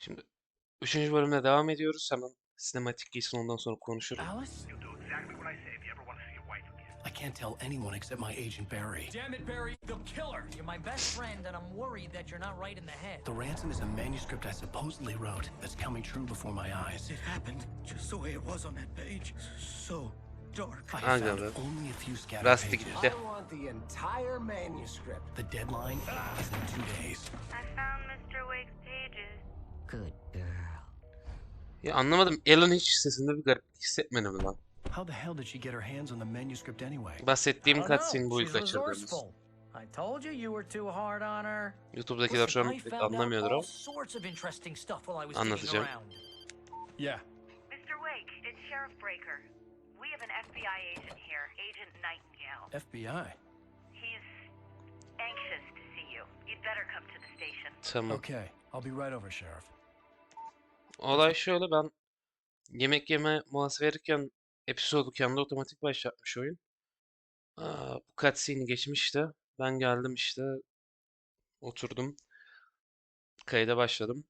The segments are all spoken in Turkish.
Şimdi 3. bölümde devam ediyoruz. Hemen sinematik giysin ondan sonra konuşurum. Alice? You'll do exactly what I say if you ever want to see your wife again. I can't tell anyone except my agent Barry. Damn it, Barry, they'll kill her. You're my best friend, and I'm worried that you're not right in the head. The ransom is a manuscript I supposedly wrote that's coming true before my eyes. It happened just the way it was on that page. So dark. I have found Aga be. only a few scattered Rast pages. gitti. I want the entire manuscript. The deadline is in 2 days. I found Mr. Wake's pages. Good girl. Ya anlamadım. Alan hiç sesinde bir gariplik hissetmedi mi lan? How the hell did she get her hands on the manuscript anyway? Bahsettiğim I don't know. cutscene buydu She's kaçırdığımız. resourceful. I told you you were too hard on her. YouTube'dakiler şu an Listen, I pek found out anlamıyordur all ama. sorts of interesting stuff while I was digging Anlatacağım. around. Yeah. Mr. Wake, it's Sheriff Breaker. We have an FBI agent here, Agent Nightingale. FBI. He's anxious to see you. You'd better come to the station. Tamam. Okay, I'll be right over, Sheriff. Olay şöyle, ben yemek yeme molası verirken episodu kendi otomatik başlatmış oyun. Bu cutscene'i geçmişti. Ben geldim işte. Oturdum. Kayda başladım.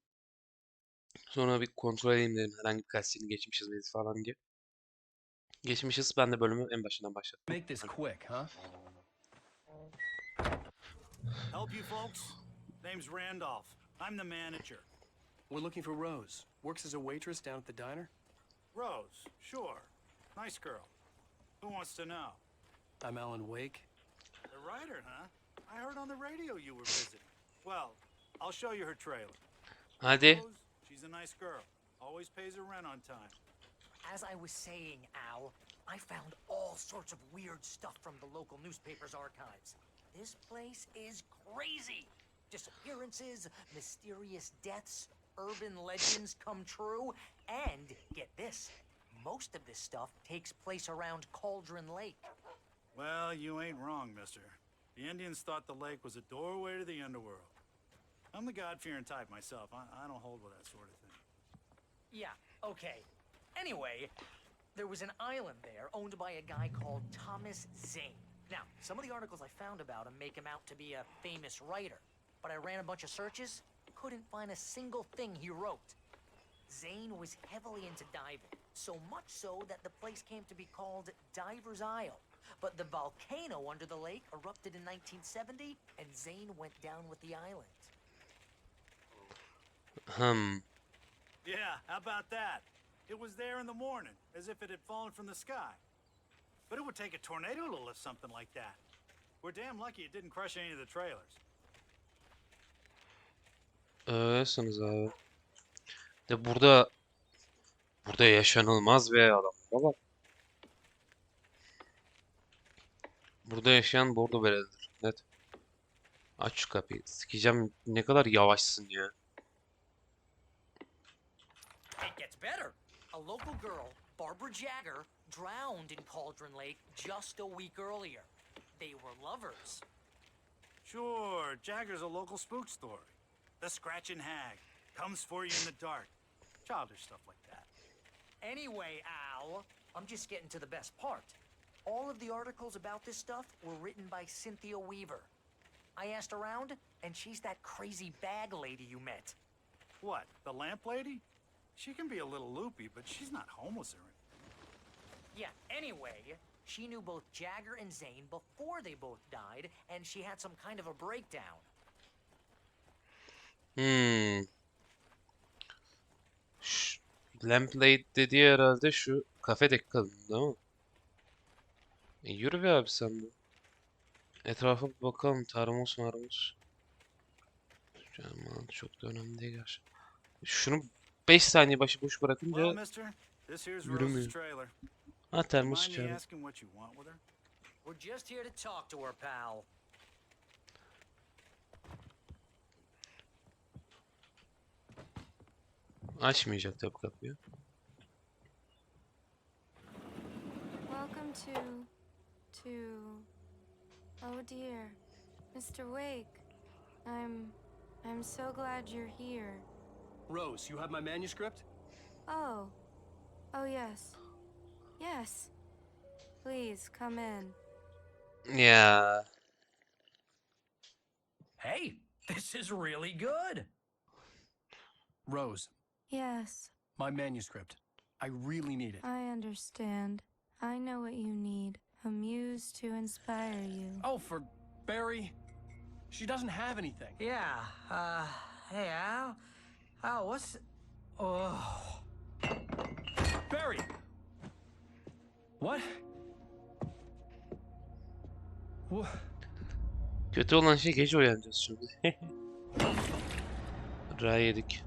Sonra bir kontrol edeyim dedim. Herhangi bir cutscene'i geçmişiz miyiz falan diye. Geçmişiz. Ben de bölümü en başından başlattım. Make this quick, huh? Help you folks? Name's Randolph. I'm the manager. We're looking for Rose. Works as a waitress down at the diner. Rose, sure. Nice girl. Who wants to know? I'm Alan Wake. The writer, huh? I heard on the radio you were visiting. Well, I'll show you her trailer. Hadi. Rose, she's a nice girl. Always pays her rent on time. As I was saying, Al, I found all sorts of weird stuff from the local newspaper's archives. This place is crazy. Disappearances, mysterious deaths, urban legends come true, and get this, most of this stuff takes place around Cauldron Lake. Well, you ain't wrong, mister. The Indians thought the lake was a doorway to the underworld. I'm the God-fearing type myself. I don't hold with that sort of thing. Yeah, okay. Anyway, there was an island there owned by a guy called Thomas Zane. Now, some of the articles I found about him make him out to be a famous writer, but I ran a bunch of searches, couldn't find a single thing he wrote. Zane was heavily into diving, so much so that the place came to be called Diver's Isle. But the volcano under the lake erupted in 1970, and Zane went down with the island. Yeah, how about that? It was there in the morning, as if it had fallen from the sky. But it would take a tornado to lift something like that. We're damn lucky it didn't crush any of the trailers. Öylesiniz abi. De burada yaşanılmaz be adamlara bak. Burada yaşayan bordo berelidir. Net. Aç şu kapıyı. Sikeceğim, ne kadar yavaşsın ya. It gets better. A local girl, Barbara Jagger, drowned in Cauldron Lake just a week earlier. They were lovers. Sure, Jagger's a local spook story. The Scratching Hag comes for you in the dark. Childish stuff like that. Anyway, Al, I'm just getting to the best part. All of the articles about this stuff were written by Cynthia Weaver. I asked around, and she's that crazy bag lady you met. What, the lamp lady? She can be a little loopy, but she's not homeless or anything. Yeah, anyway, she knew both Jagger and Zane before they both died, and she had some kind of a breakdown. Lamplight dediği herhalde şu kafedeki kadın değil mi? Yürü be abi sen de. Etrafa bir bakalım. Termos marmos. Aman çok da önemli değil gerçi. Şunu 5 saniye başıboş Well, bırakınca mister, this here's yürümüyor. Rose's trailer. Ha termos Mind me içeride. asking what you want with her? We're just here to talk to her, pal. Açmayacak tabii kapıyı. Welcome to, oh dear, Mr. Wake. I'm so glad you're here. Rose, you have my manuscript? Oh, yes. Yes. Please, come in. Ya Hey, this is really good. Rose, Yes, my manuscript. I really need it. I understand. I know what you need. A muse to inspire you. Oh, for Barry? She doesn't have anything. Yeah, hey, Al? Al, what's... Oh... Barry! What? What? Kötü olan şey gece uyanacağız şimdi. Ra yedik.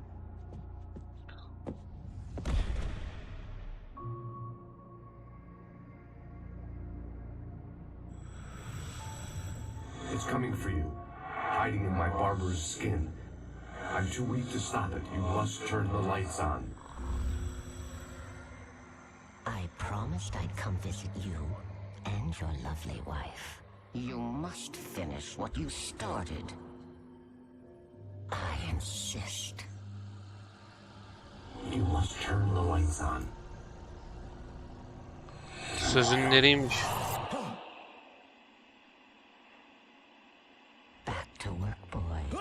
It's coming for you, hiding in my barber's skin. I'm too weak to stop it. You must turn the lights on. I promised I'd come visit you and your lovely wife. You must finish what you started. I insist. You must turn the lights on. Sözün nereymiş? Back to work, boy.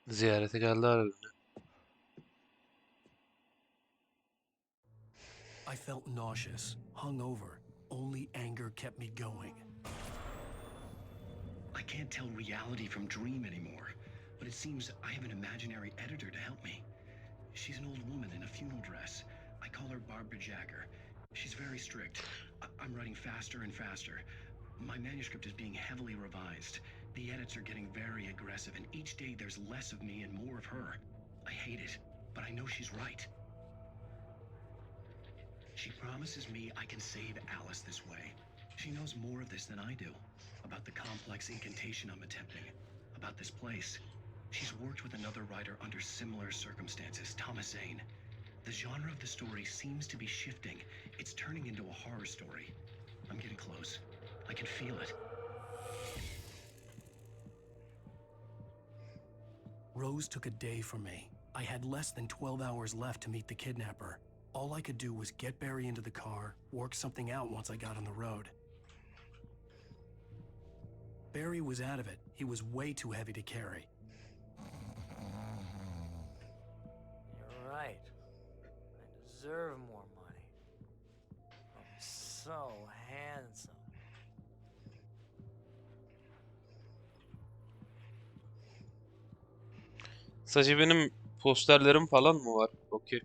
Ziyarete geldi herhalde. I felt nauseous, hungover. Only anger kept me going. I can't tell reality from dream anymore, but it seems I have an imaginary editor to help me. She's an old woman in a funeral dress. I call her Barbara Jacker. She's very strict. I'm writing faster and faster. My manuscript is being heavily revised. The edits are getting very aggressive, and each day there's less of me and more of her. I hate it, but I know she's right. She promises me I can save Alice this way. She knows more of this than I do. About the complex incantation I'm attempting. About this place. She's worked with another writer under similar circumstances, Thomas Zane. The genre of the story seems to be shifting. It's turning into a horror story. I'm getting close. I can feel it. Rose took a day from me. I had less than 12 hours left to meet the kidnapper. All I could do was get Barry into the car, work something out once I got on the road. Barry was out of it. He was way too heavy to carry. You're right. I deserve more money. I'm so handsome. Sadece benim posterlerim falan mı var? Okey.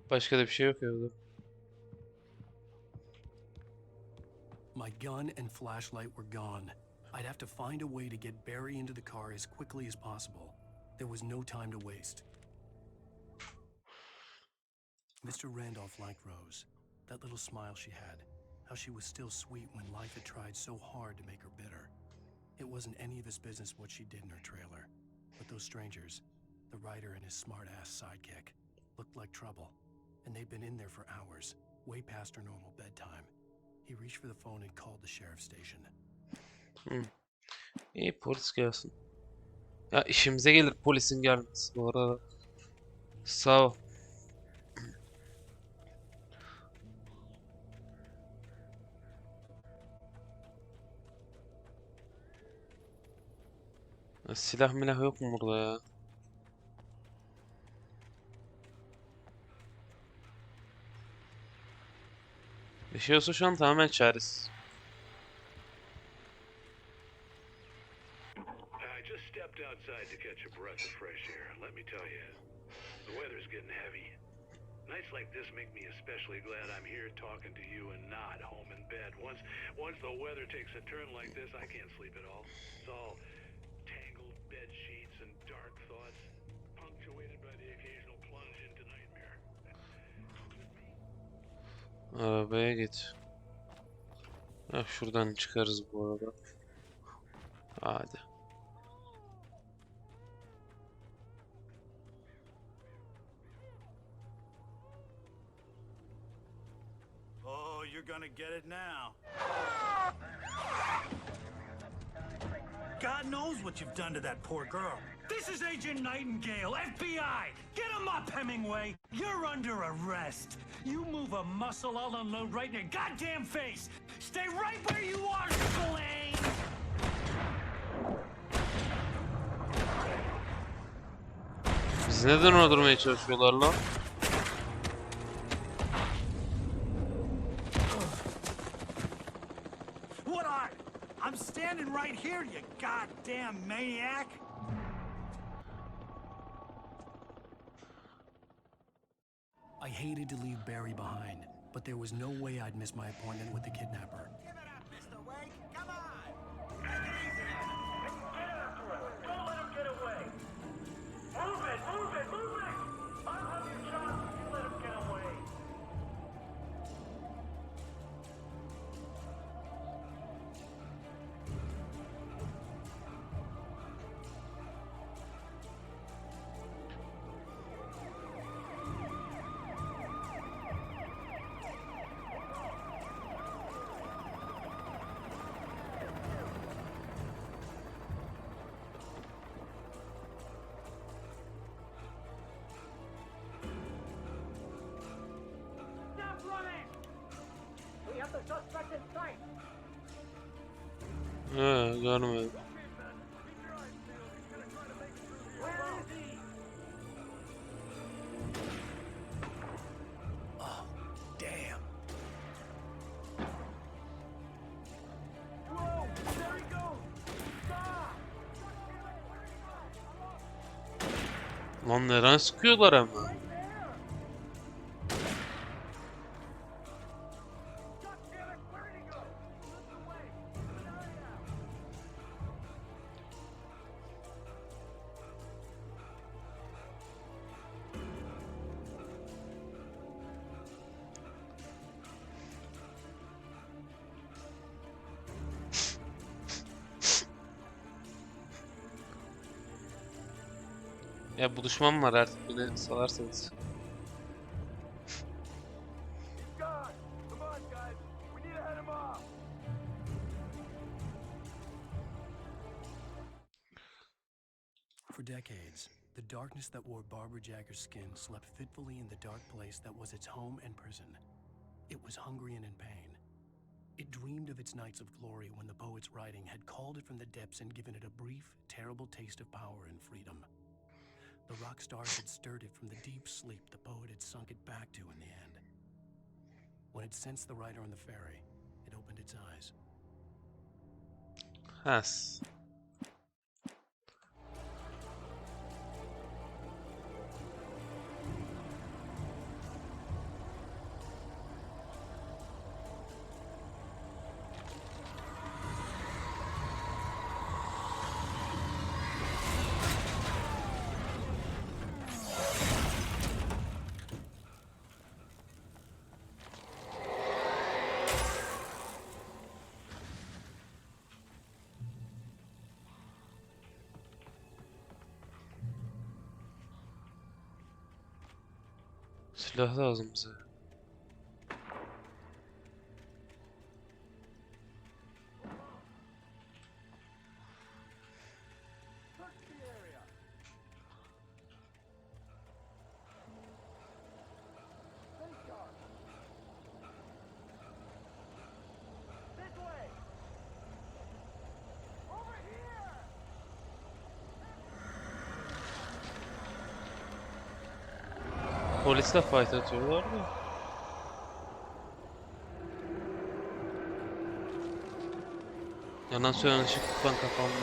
Başka da bir şey yok evde. My gun and flashlight were gone. I'd have to find a way to get Barry into the car as quickly as possible. There was no time to waste. Mr. Randolph liked Rose. That little smile she had. How she was still sweet when life had tried so hard to make her bitter. It wasn't any of his business what she did in her trailer. But those strangers, the writer and his smart-ass sidekick, looked like trouble. And they'd been in there for hours, way past her normal bedtime. He reached for the phone and called the sheriff's station. İyi, polis gelsin. Ya işimize gelir polisin gelmesi bu arada. Sağ ol. Ya silah milah yok mu burada ya? Bir şey olsa şu an tamamen çaresiz. I just stepped outside to catch a breath of fresh air. Let me tell you, the weather's getting heavy. Nights like this make me especially glad I'm here talking to you and not home in bed. Once the weather takes a turn like this, I can't sleep at all. It's all tangled bed sheets and dark thoughts, punctuated by the occasional plunge into nightmare. Arabaya git. Ah, şuradan çıkarız bu arada. Hadi. Oh, you're gonna get it now. God knows what you've done to that poor girl. This is Agent Nightingale, FBI! Get him up, Hemingway! You're under arrest. You move a muscle, I'll unload right in your goddamn face! Stay right where you are, Slade! Bizi neden öldürmeye çalışıyorlar lan? What are? I'm standing right here, you goddamn maniac! I hated to leave Barry behind, but there was no way I'd miss my appointment with the kidnapper. Give it up, Mr. Wake! Come on! Take it easy! Get after him! Don't let him get away! Move it! Move it! Move it! I'll have your chance if you let him get away! Stop running! We have the suspect in sight! Görmedim. Where is he? Oh, damn. Whoa! There he goes! Stop! Lan neden sıkıyorlar ama? Right there! God damn it! Where did he go? Look away! Ya buluşmam var artık beni salarsanız. He's gone! Come on, guys! We need to head him off! For decades, the darkness that wore Barbara Jagger's skin slept fitfully in the dark place that was its home and prison. It was hungry and in pain. It dreamed of its nights of glory when the poet's writing had called it from the depths and given it a brief, terrible taste of power and freedom. The rock stars had stirred it from the deep sleep the poet had sunk it back to in the end. When it sensed the writer on the ferry, it opened its eyes. Has. Silah lazım bize. Polisle fight atıyorlar da. Yanan söylen ışık tutan kafamda.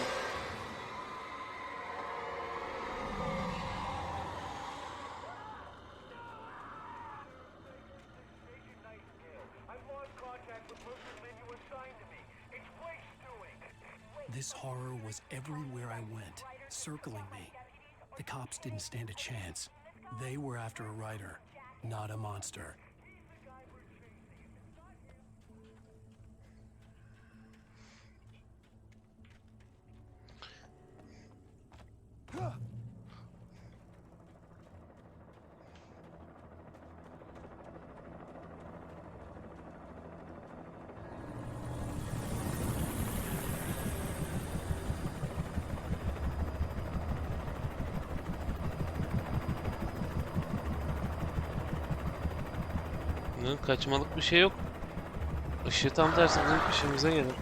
This horror was everywhere I went, circling me. The cops didn't stand a chance. They were after a writer, not a monster. Kaçmalık bir şey yok. Işığı tam tersi bizim işimize gelir.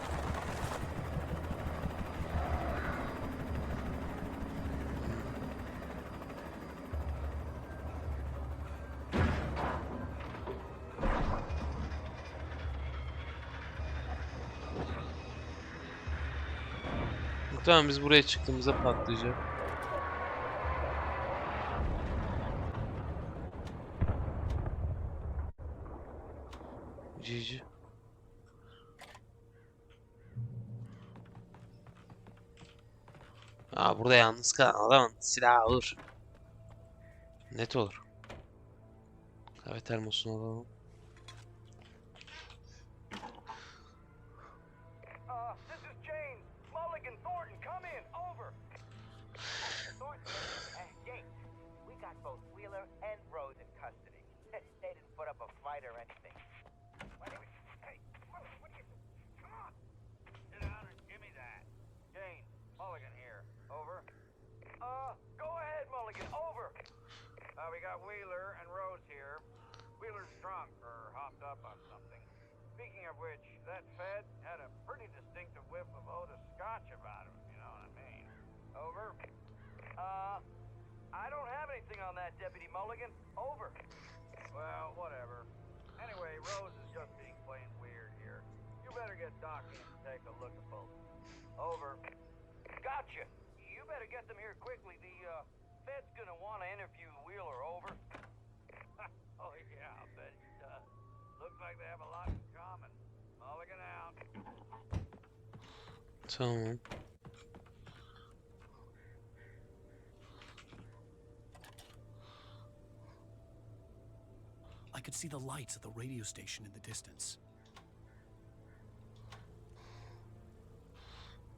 Tamam, biz buraya çıktığımızda patlayacak. GG. Aa, burada yalnız kalan adam silah alır. Net olur. Kahve termosunu alalım. This is James. Mulligan, Thornton, come in. Over. Thornton, James, we got both Wheeler and Rose in custody. They didn't put up a fight or anything. Hey, what are you... Come on. Sit down and give me that. James, Mulligan here. Over. Go ahead, Mulligan. Over. We got Wheeler and Rose here. Wheeler's drunk or hopped up on something. Speaking of which, that Fed had a pretty distinctive whiff of Otis Scotch about him, you know what I mean? Over. I don't have anything on that, Deputy Mulligan. Over. Well, whatever. Anyway, Rose is just being plain weird here. You better get Doc in to take a look at both. Over. Gotcha. You better get them here quickly. The Fed's gonna want to interview Wheeler. Over. Oh yeah, I'll bet it does. Looks like they have a lot in common. Mulligan out. Tamam. I could see the lights of the radio station in the distance.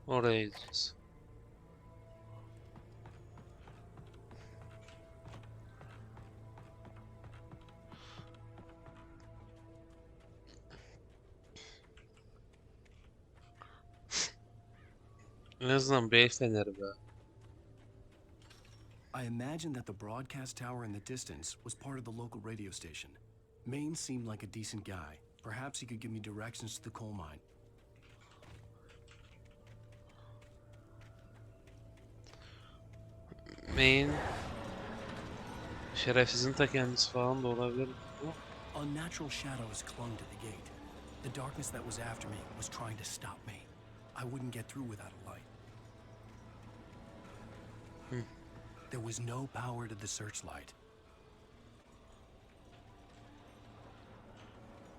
Oraya gideceğiz. En azından bir el feneri be. I imagined that the broadcast tower in the distance was part of the local radio station. Maine seemed like a decent guy. Perhaps he could give me directions to the coal mine. Main şerefsizin ta kendisi falan da olabilir. Unnatural shadows clung to the gate. The darkness that was after me was trying to stop me. I wouldn't get through without a light. There was no power to the searchlight.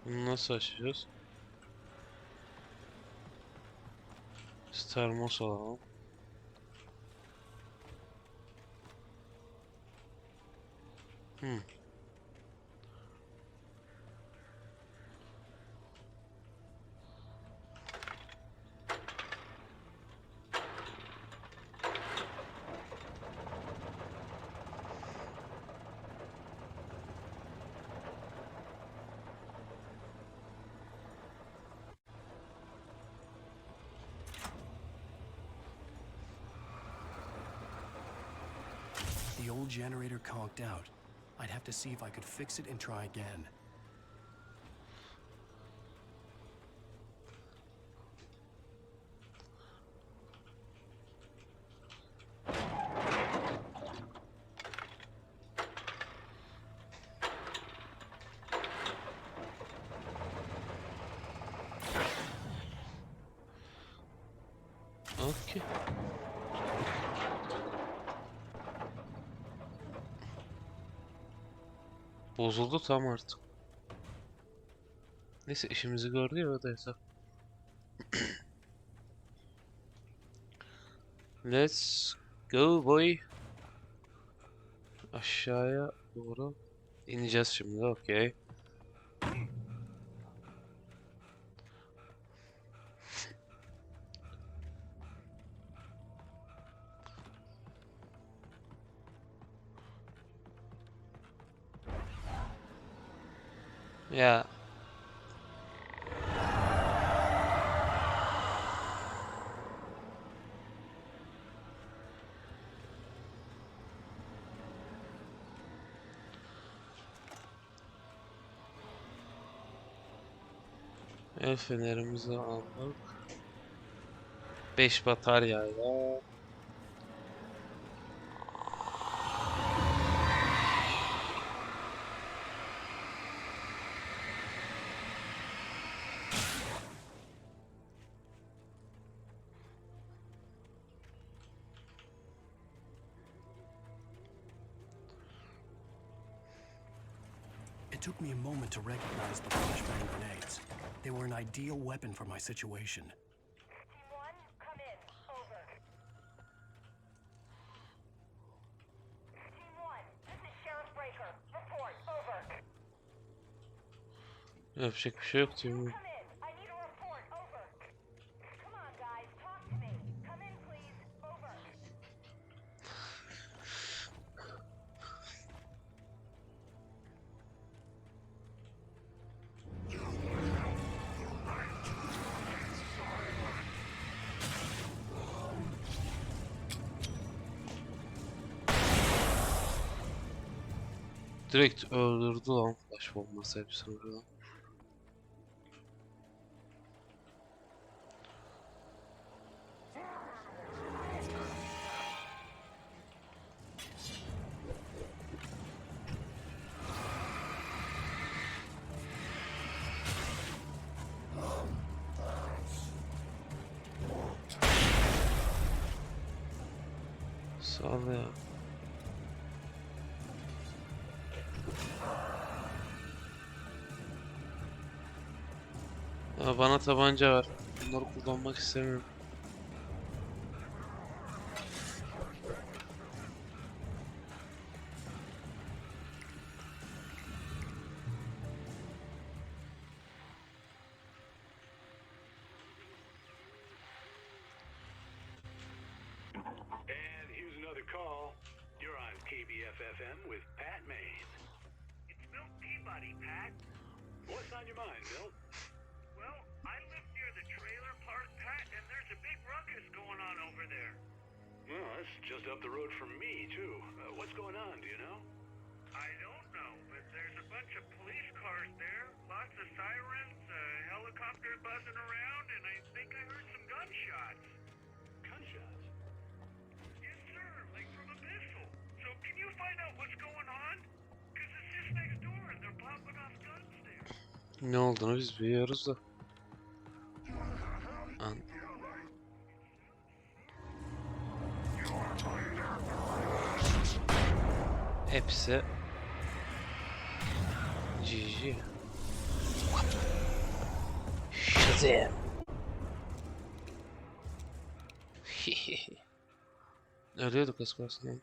Bunu nasıl açacağız? Termos alalım. The old generator conked out. I'd have to see if I could fix it and try again. Okay. Bozuldu tam artık. Neyse, işimizi gördü ya, o da hesap. Let's go boy. Aşağıya doğru ineceğiz şimdi. Okay. Ya. El fenerimizi aldık. 5 bataryayla. It took me a moment to recognize the flashbang grenades. They were an ideal weapon for my situation. Team 1, come in. Over. Team 1, this is Sheriff Breaker. Report. Over. Yapacak bir şey yok diyorum. Come in. I need a report. Over. Come on, guys. Talk to me. Come in, please. Over. Direkt öldürdü lan flash bombası hepsini falan. Sağ ol ya. Bana tabanca var. Bunları kullanmak istemiyorum. And here's another call. You're on KBFFM with Pat Maine. It's Milt Peabody, Pat. What's on your mind, Milt? Well, I live near the trailer park, Pat, and there's a big ruckus going on over there. Well, that's just up the road from me, too. What's going on, do you know? I don't know, but there's a bunch of police cars there, lots of sirens, helicopters buzzing around, and I think I heard some gunshots. Gunshots? Yes, sir, like from a pistol. So can you find out what's going on? Because it's just next door and they're popping off guns there. Ne olduğunu biz biliyoruz da. An Hepsi GG. Shazam. Ölüyorduk az kalsın.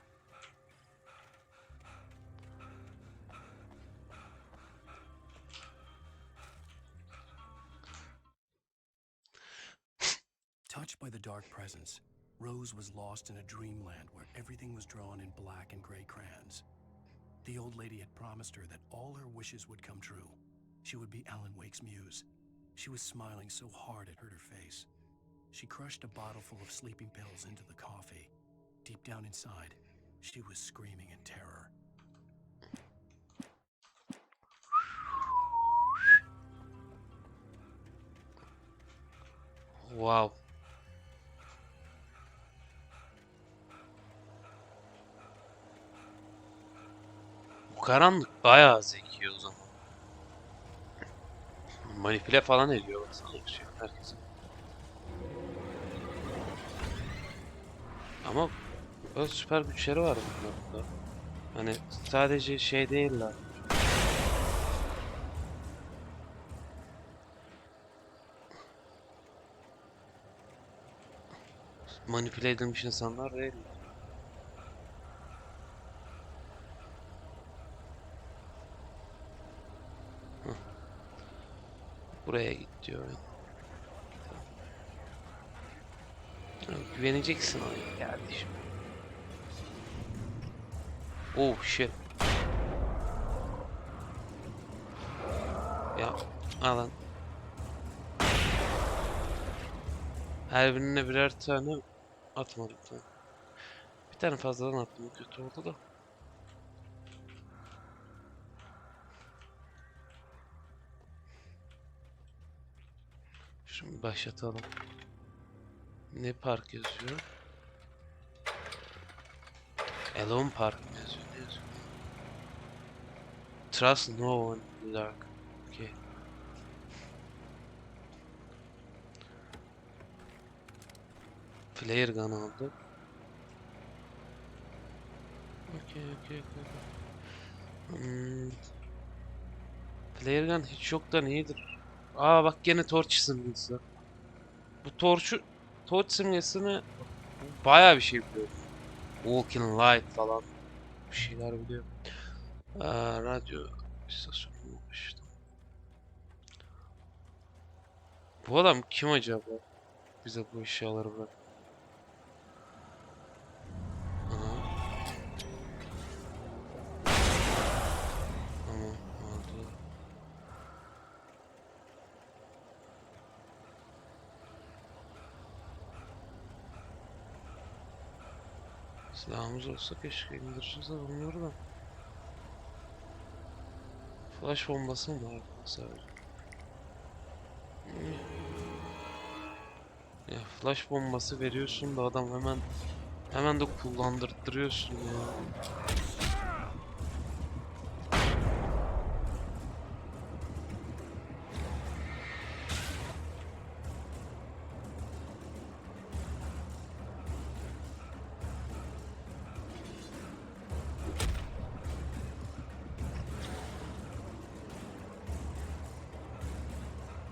Touched by the dark presence, Rose was lost in a dreamland where everything was drawn in black and gray crayons. The old lady had promised her that all her wishes would come true. She would be Alan Wake's muse. She was smiling so hard it hurt her face. She crushed a bottle full of sleeping pills into the coffee. Deep down inside, she was screaming in terror. Wow. Bu karanlık bayağı zeki o zaman. Manipüle falan ediyor baksana herkese. Ama böyle süper güçleri var bunlarda. Hani sadece şey değiller. Manipüle edilmiş insanlar değil. Buraya git diyor. Güveneceksin ona kardeşim. Oh shit. Ya alan. Her birine birer tane atmadık. Bir tane fazladan attım, kötü oldu da. Şimdi başlatalım. Ne park yazıyor? Alone Park mı yazıyor? Ne yazıyor? Trust no one in the dark. Okay. Flare gun aldık. Okay. Flare gun hiç yoktan iyidir. Aa bak gene torch simgesi. Bu torch simgesini bayağı bir şey biliyor. Walking light falan bir şeyler biliyor. Radyo istasyonu işte. Bu adam kim acaba? Bize bu eşyaları bırak. Aha. Tamam oldu. Silahımız olsa keşke indireceğiz de bunları da. Flash bombası mı var sadece? Ya flash bombası veriyorsun da adam hemen de kullandırtıyorsun ya.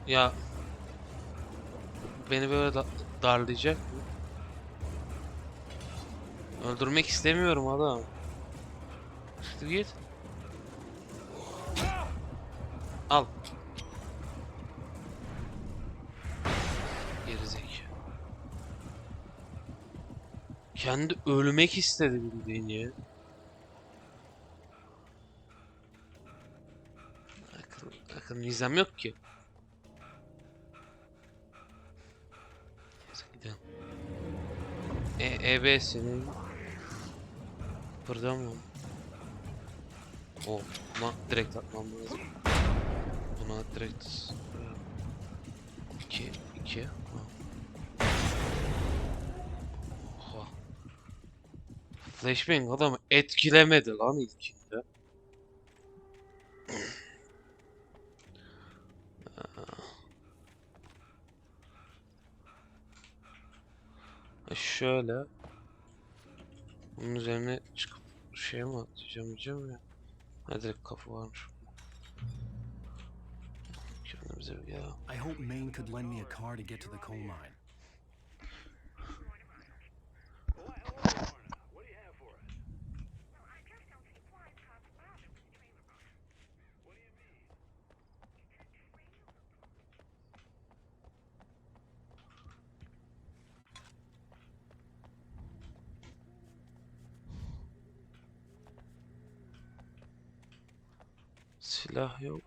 Ya beni böyle darlayacak mı? Öldürmek istemiyorum adam. İşte git. Al. Gerizekalı. Kendi ölmek istedi bildiğin ya. Akıl nizam yok ki. Neyse gidelim. EBS'nin burada mı? O, buna direkt atmam lazım. Buna direkt 2 Oha. Flashbang adamı etkilemedi lan ilkinde. Şöyle bunun üzerine çıkıp şey mi atacağım diyeceğim ya. Ha direkt kapı varmış. Kendimize bir ya. I hope Maine could lend me a car to get to the coal mine. Silah yok.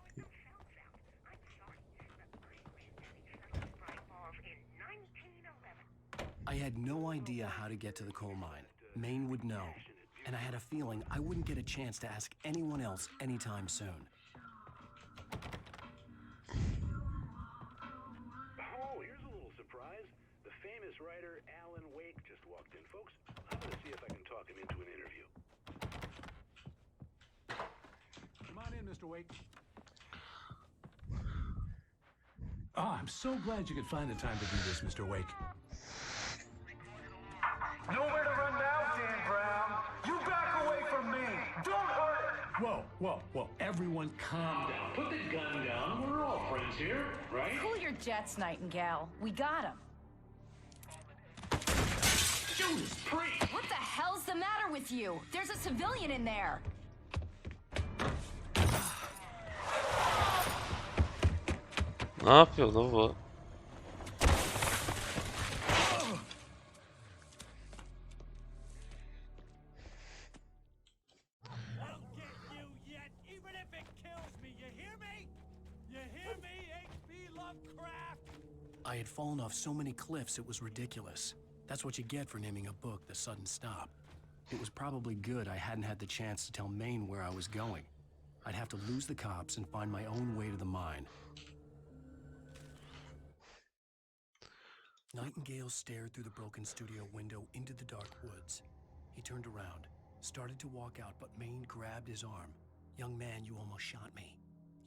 I had no idea how to get to the coal mine. Maine would know, and I had a feeling I wouldn't get a chance to ask anyone else anytime soon. Oh, here's a little surprise. The famous writer Alan Wake just walked in, folks. I'm going to see if I can talk him into an interview. Come on in, Mr. Wake. Oh, I'm so glad you could find the time to do this, Mr. Wake. Nowhere to run now, Dan Brown. You back away from me. Don't hurt it. Whoa. Everyone calm down. Put the gun down. We're all friends here, right? Cool your jets, Nightingale. We got him. Judas Priest! What the hell's the matter with you? There's a civilian in there. Ne yapıyor lan bu? I had fallen off so many cliffs it was ridiculous. That's what you get for naming a book The Sudden Stop. It was probably good I hadn't had the chance to tell Maine where I was going. I'd have to lose the cops and find my own way to the mine. Nightingale stared through the broken studio window into the dark woods. He turned around, started to walk out, but Maine grabbed his arm. "Young man, you almost shot me.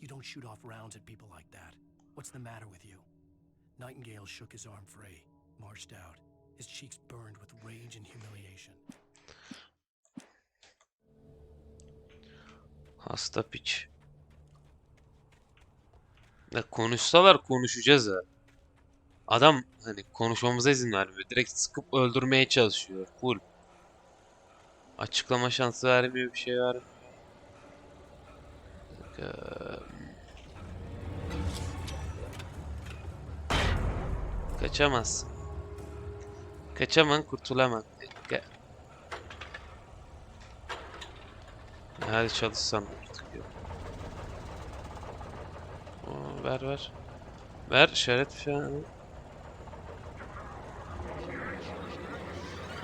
You don't shoot off rounds at people like that. What's the matter with you?" Nightingale shook his arm free, marched out. His cheeks burned with rage and humiliation. Hasta piç. Ya konuşsalar konuşacağız ha. Adam hani konuşmamıza izin vermiyor. Direkt sıkıp öldürmeye çalışıyor. Full. Açıklama şansı vermiyor, bir şey vermiyor. Eee, Kaçamazsın. Kaçaman kurtulamam. Hadi çalışsan artık ya. Ver ver. Ver işaret falan.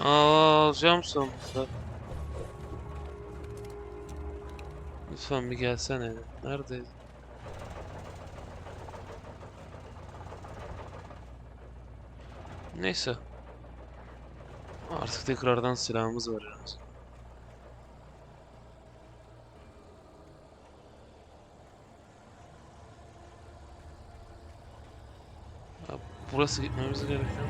Alacağım sonunda. Lütfen bir gelsene. Neredeydin? Neyse. Artık tekrardan silahımız var en azından. Ya, burası gitmemiz gerekiyor.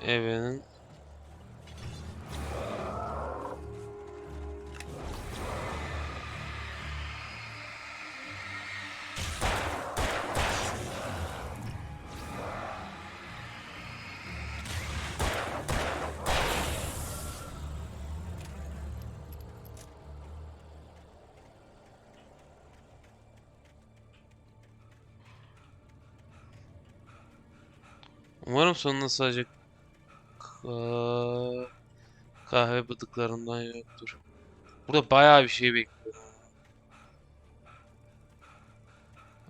Evinin umarım sonunda sadece kahve bıdıklarından yoktur. Burada bayağı bir şey bekliyorum.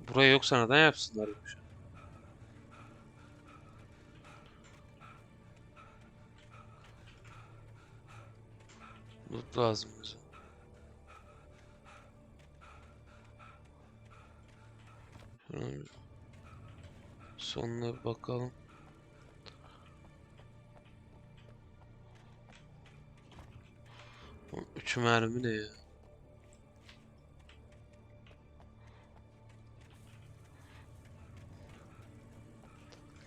Buraya yoksa neden yapsınlar bu şey? Loot lazım bize. Sonuna bir bakalım. Üç mermi ne ya?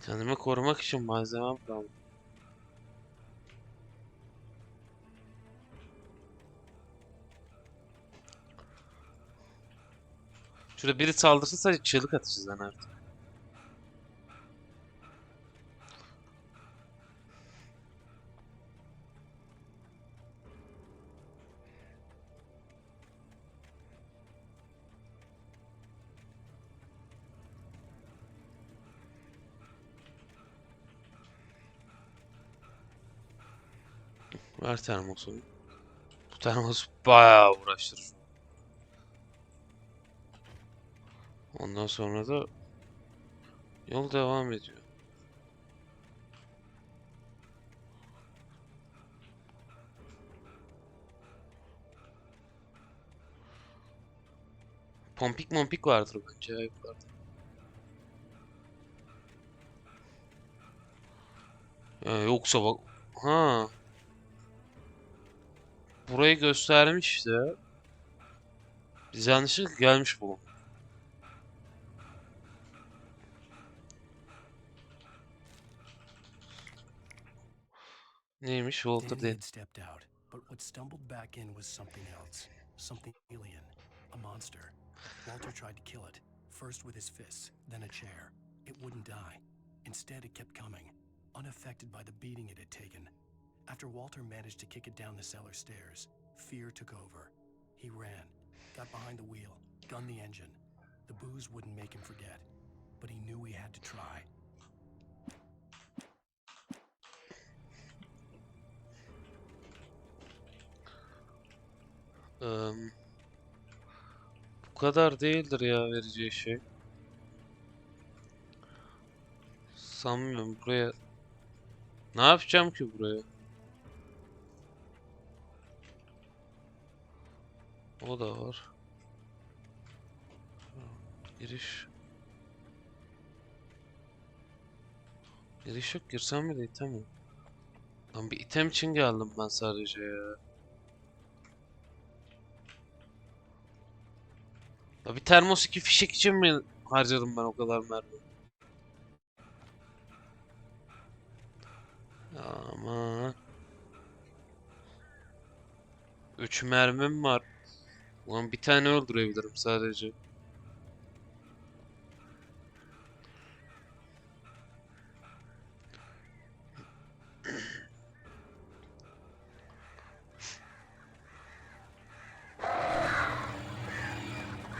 Kendimi korumak için malzemem kaldı. Şurada biri saldırsa sadece çığlık atacağız lan artık. Ver termosu. Bu termos bayağı uğraştırır. Ondan sonra da yol devam ediyor. Pompik mompik vardır bence ya yukarıda. Yoksa bak... Ha. Burayı göstermiş de. Biz yanlışlıkla gelmiş bu. Neymiş? Walter Danny Den. had stepped out, but what stumbled back in was something else. Something alien. A monster. Walter tried to kill it, first with his fists, then a chair. It wouldn't die. Instead, it kept coming, unaffected by the beating it had taken. After Walter managed to kick it down the cellar stairs, fear took over. He ran, got behind the wheel, gunned the engine. The booze wouldn't make him forget, but he knew he had to try. Bu kadar değildir ya vereceği şey. Sanmıyorum buraya. Ne yapacağım ki buraya? O da var. Giriş. Giriş yok. Girsem mi de item mi? Lan bir item için geldim ben sadece ya. Ya bir termos 2 fişek için mi harcadım ben o kadar mermi? Ama 3 mermim var. Ulan bir tane öldürebilirim sadece.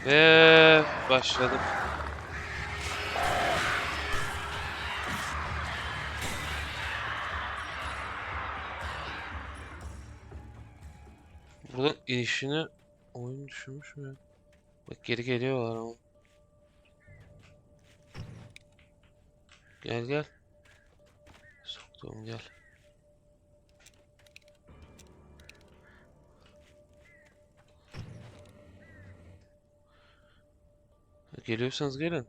Ve başladık. Buradan inişini oyun düşünmüş mü ya? Bak geri geliyorlar ama. Gel gel. Soktuğum gel. Geliyorsanız gelin.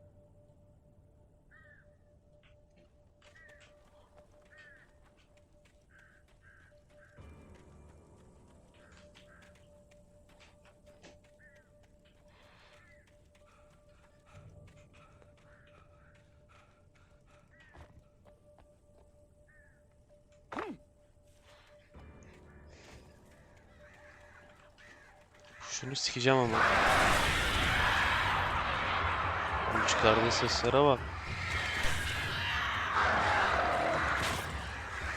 Şunu sikeceğim ama. Bu çıkardığı seslere bak.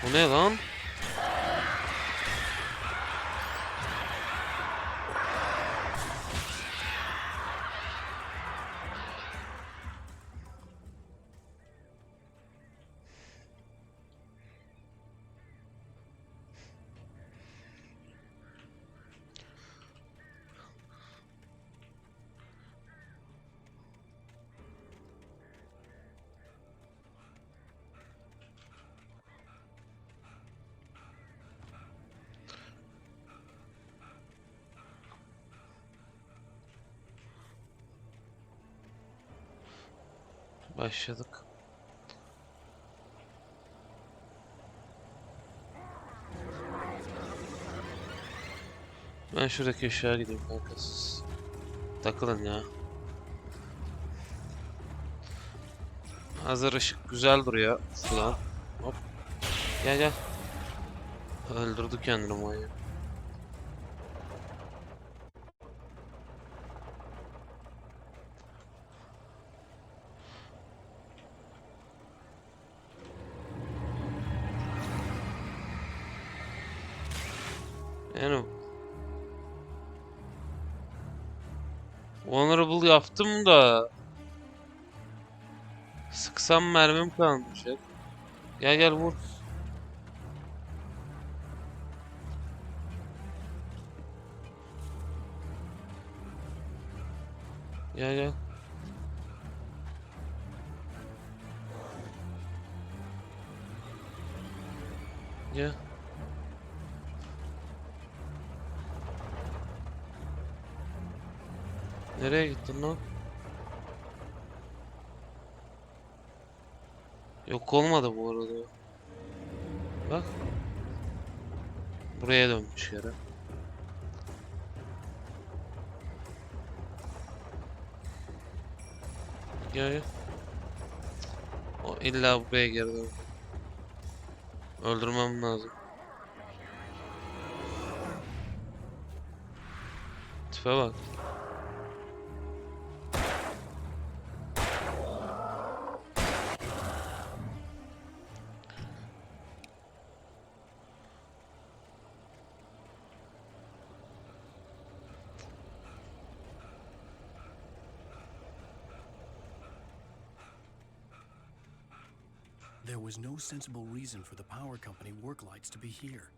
Bu ne lan? Başladık. Ben şuradaki aşağı gideyim kanka siz. Takılın ya. Hazır ışık güzel duruyor. Şuradan. Hop. Gel gel. Öldürdü kendini manyak. Yani Honorable yaptım da sıksam mermim kalmış hep. Gel gel vur. Gel gel. Gel. Nereye gittin lan? Yok olmadı bu arada. Bak. Buraya dönmüş yere. Gel gel. O illa buraya geri dön. Öldürmem lazım. Tipe bak. There was no sensible reason for the power company work lights to be here.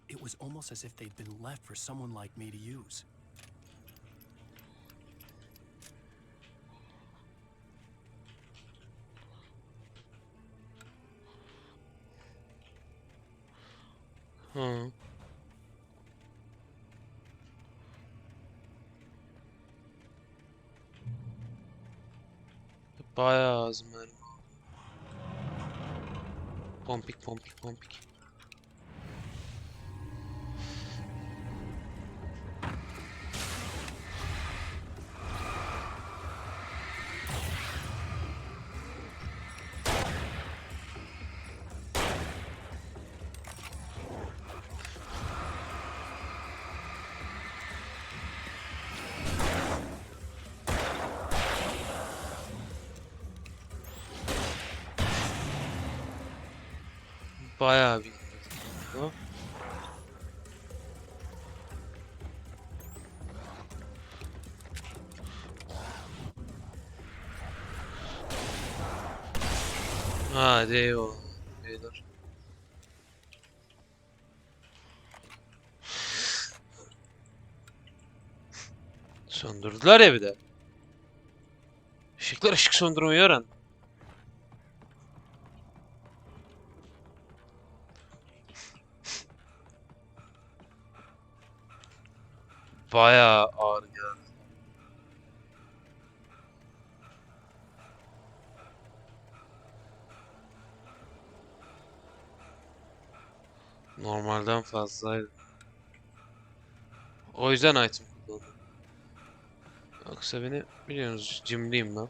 It was almost as if they'd been left for someone like me to use. Hı. Bayağı az mermi. Pompik pompik pompik. Bayağı bir bu. Hadi eyvallah beyler. Söndürdüler ya bir de. Işıklar ışık söndürmeyi öğren. Bayağı ağır geldi. Normalden fazlaydı. O yüzden item kullandım. Yoksa beni biliyorsunuz cimriyim ben.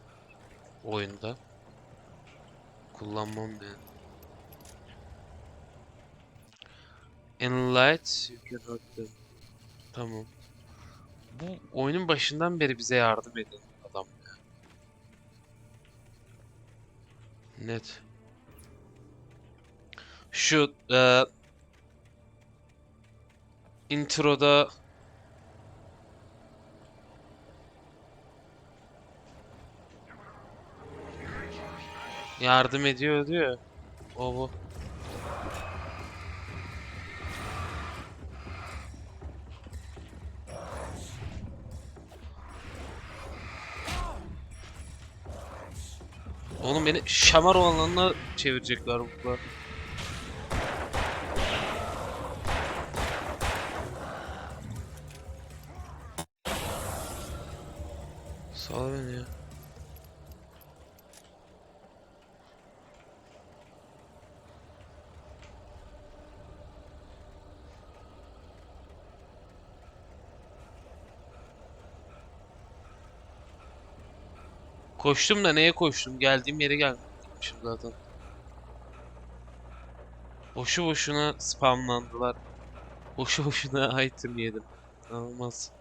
Oyunda. Kullanmam yani. In light you can hurt them. Tamam. Bu oyunun başından beri bize yardım eden adam ya. Net. Şu introda yardım ediyor diyor. O bu. Oğlum beni şamar olanlarına çevirecekler burada. Sal beni ya. Koştum da neye koştum? Geldiğim yere gelmişim zaten. Boşu boşuna spamlandılar. Boşu boşuna item yedim. Olmaz.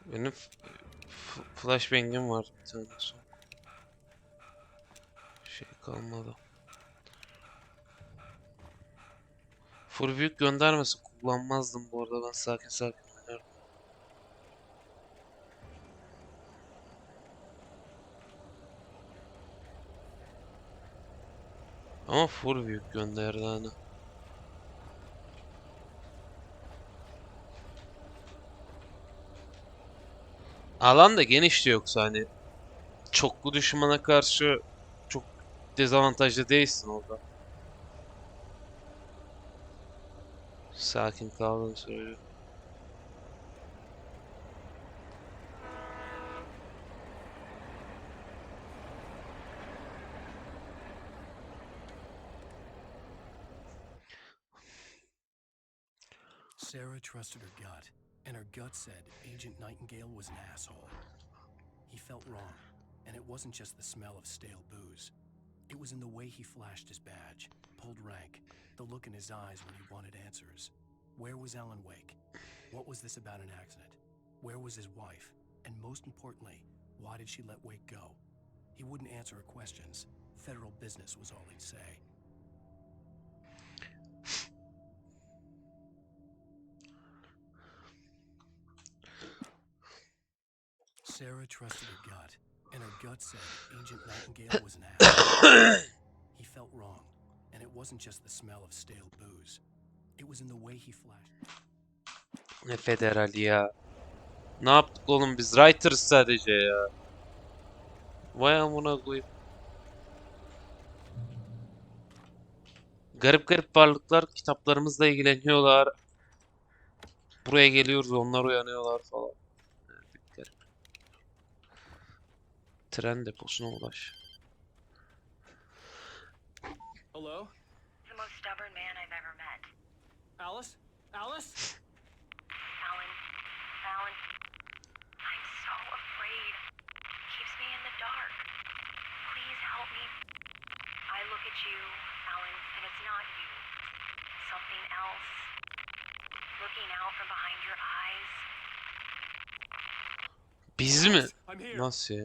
Benim flashbang'im var bir tane son. Şey kalmadı. Full büyük göndermesi kullanmazdım bu arada, ben sakin sakin oynardım. Ama full büyük gönderdi hani. Alan da genişti, yoksa hani çoklu düşmana karşı çok dezavantajlı değilsin orada. Sakin kaldığını söylüyor. Sarah trusted her gut, and her gut said Agent Nightingale was an asshole. He felt wrong, and it wasn't just the smell of stale booze. It was in the way he flashed his badge, pulled rank, the look in his eyes when he wanted answers. Where was Alan Wake? What was this about an accident? Where was his wife? And most importantly, why did she let Wake go? He wouldn't answer her questions. Federal business was all he'd say. Sarah trusted her gut, and her gut said Agent Nightingale was an asshole. He felt wrong, And it wasn't just the smell of stale booze. It was in the way he flashed. Ne federali ya. Ne yaptık oğlum biz? Writers sadece ya. Vay amına koyayım. Garip garip varlıklar kitaplarımızla ilgileniyorlar. Buraya geliyoruz, onlar uyanıyorlar falan. Garip. Tren deposuna ulaş. Hello? The most stubborn man I've ever met. Alice? Alice? Alan. Alan. I'm so afraid. Keeps me in the dark. Please help me. I look at you, Alan, and it's not you. Something else. Looking out from behind your eyes. Biz mi? I'm here. Nasıl ya?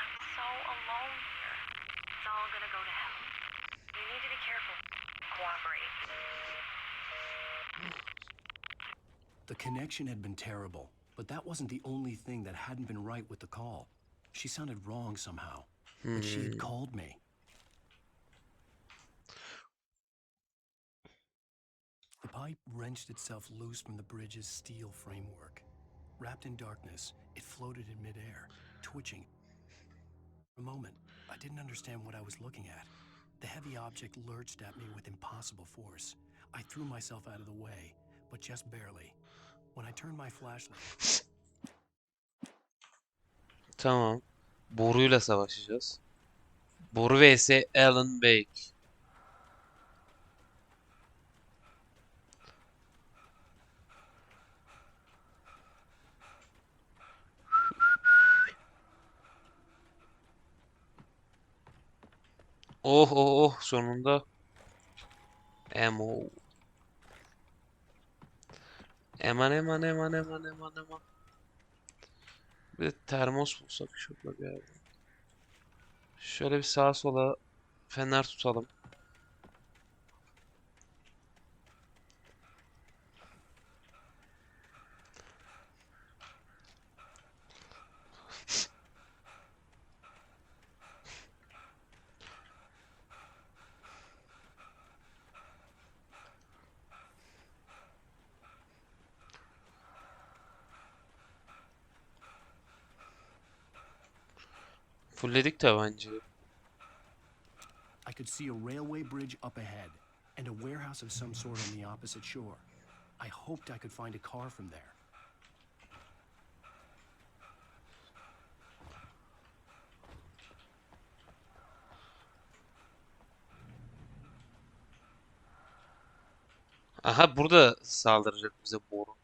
I'm so alone here. It's all gonna go to hell. You need to be careful. Cooperate. The connection had been terrible, but that wasn't the only thing that hadn't been right with the call. She sounded wrong somehow. But she had called me. The pipe wrenched itself loose from the bridge's steel framework. Wrapped in darkness, it floated in midair, twitching. For a moment, I didn't understand what I was looking at. The heavy object lurched at me with impossible force. I threw myself out of the way, but just barely. When I turned my flashlight... Tamam. Boruyla savaşacağız. Boru vs Alan Wake. Oh oh oh sonunda. Ammo. Eman eman eman eman eman eman. Bir de termos bulsak şurada bir yerde. Şöyle bir sağa sola fener tutalım. Fullledik tabancayı. I could see a railway bridge up ahead, and a warehouse of some sort on the opposite shore. I hoped I could find a car from there. Aha burada saldıracak bize boru.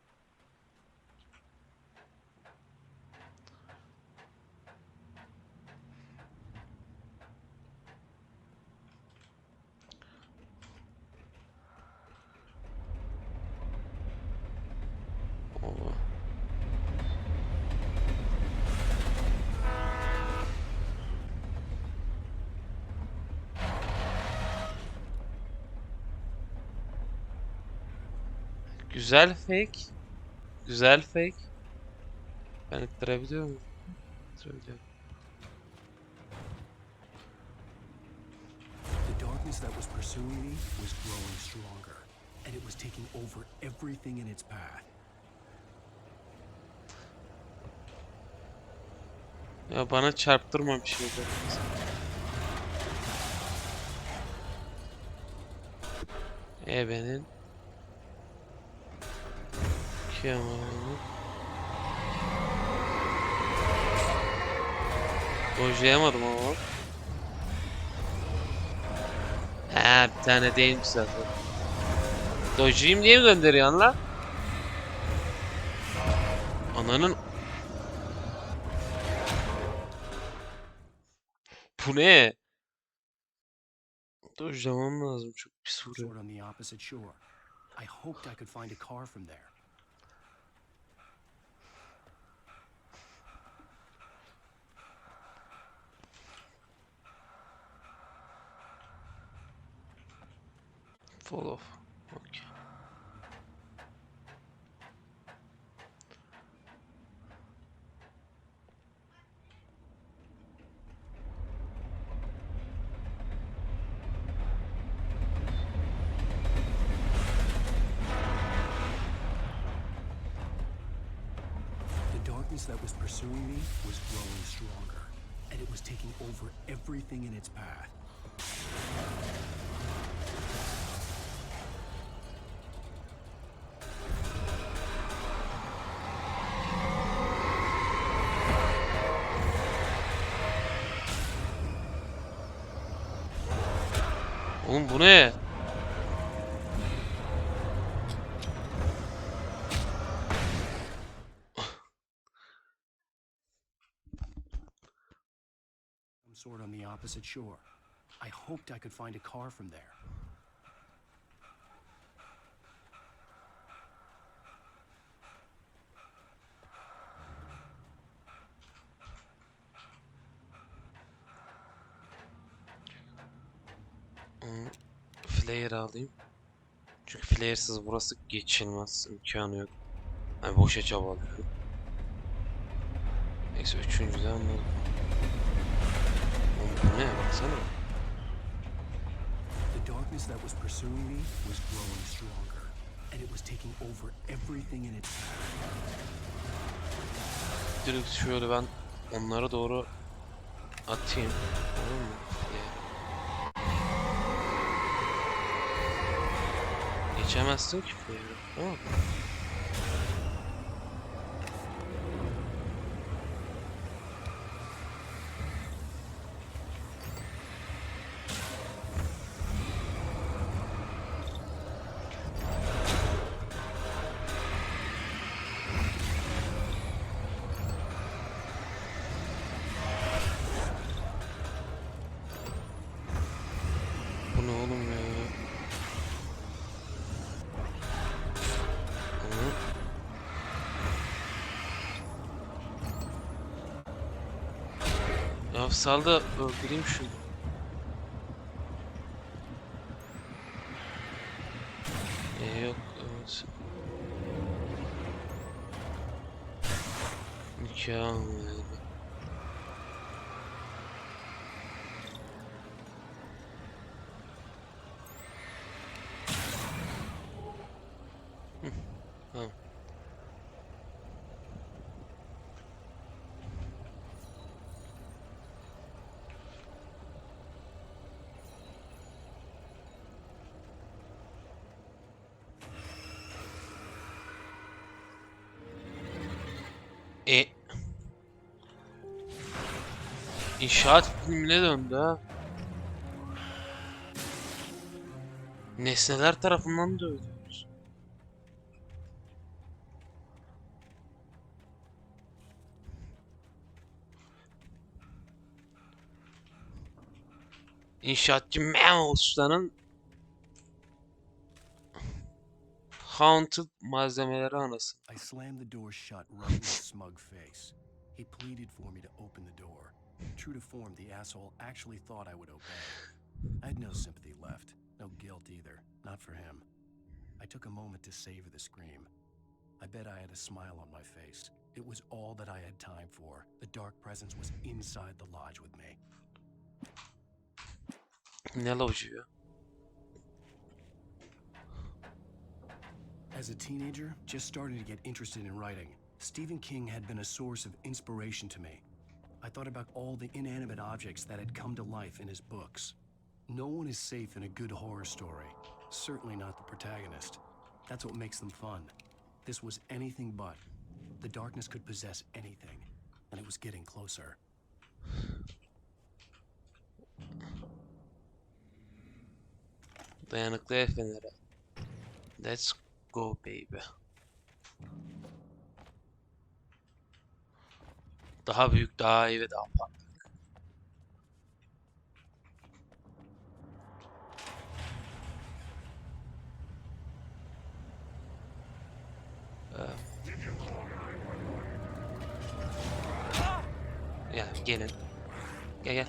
Oo. Güzel fake. Güzel fake. Ben ittirebiliyor muyum? İttirebiliyorum. The darkness that was pursuing me was growing stronger, and it was taking over everything in its path. Ya bana çarptırma bir şey. Benim kemanı dojlayamadım ama. Ha bir tane değilmiş zaten. Dojlayayım diye mi gönderiyorsun lan? Ananın. Bu ne? Dojlamam lazım, çok pis vuruyor. Sort on the opposite shore. I hoped I could find a car from there. Follow. Okay. darkness that was pursuing me was growing stronger, and it was taking over everything in its path. Oğlum bu ne? Some sort on the opposite shore. I hoped I could find a car from there. Flare alayım. Çünkü flare'sız burası geçilmez. İmkanı yok. Yani boşa çabalıyorum. Neyse üçüncüden anladım. Oğlum bu ne? Baksana. The darkness that was pursuing me was growing stronger, and it was taking over everything in its path. Direkt şöyle ben onlara doğru atayım. Tamam mı? Geçemezsin ki flare'ı. Tamam mı? Bu ne oğlum ya? Ya sal da öldüreyim şunu. Yok evet. Mükemmel. Tamam. İnşaat filmine döndü ha. Nesneler tarafından dövülüyoruz. İnşaatçı Meo Usta'nın Haunted malzemeleri anası. I slammed the door shut right in his smug face. He pleaded for me to open the door. True to form, the asshole actually thought I would obey. I had no sympathy left, no guilt either, not for him. I took a moment to savor the scream. I bet I had a smile on my face. It was all that I had time for. The dark presence was inside the lodge with me. Ne loji ya? As a teenager, just starting to get interested in writing, Stephen King had been a source of inspiration to me. I thought about all the inanimate objects that had come to life in his books. No one is safe in a good horror story. Certainly not the protagonist. That's what makes them fun. This was anything but. The darkness could possess anything, and it was getting closer. Dayanıklı el feneri. Let's go baby. Daha büyük, daha iyi ve daha farklı. Ya gelin. Gel gel.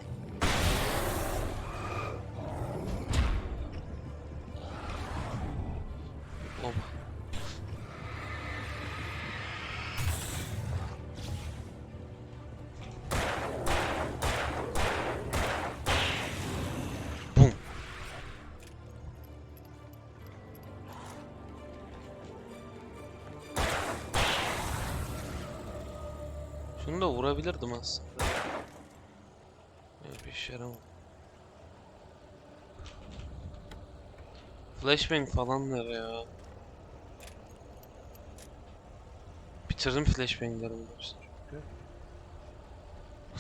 Oba. Boom. Şunu da vurabilirdim aslında. Bir işe yaramam. Flashbang falan nere ya? Bitirdim flashbang'lerimi çünkü.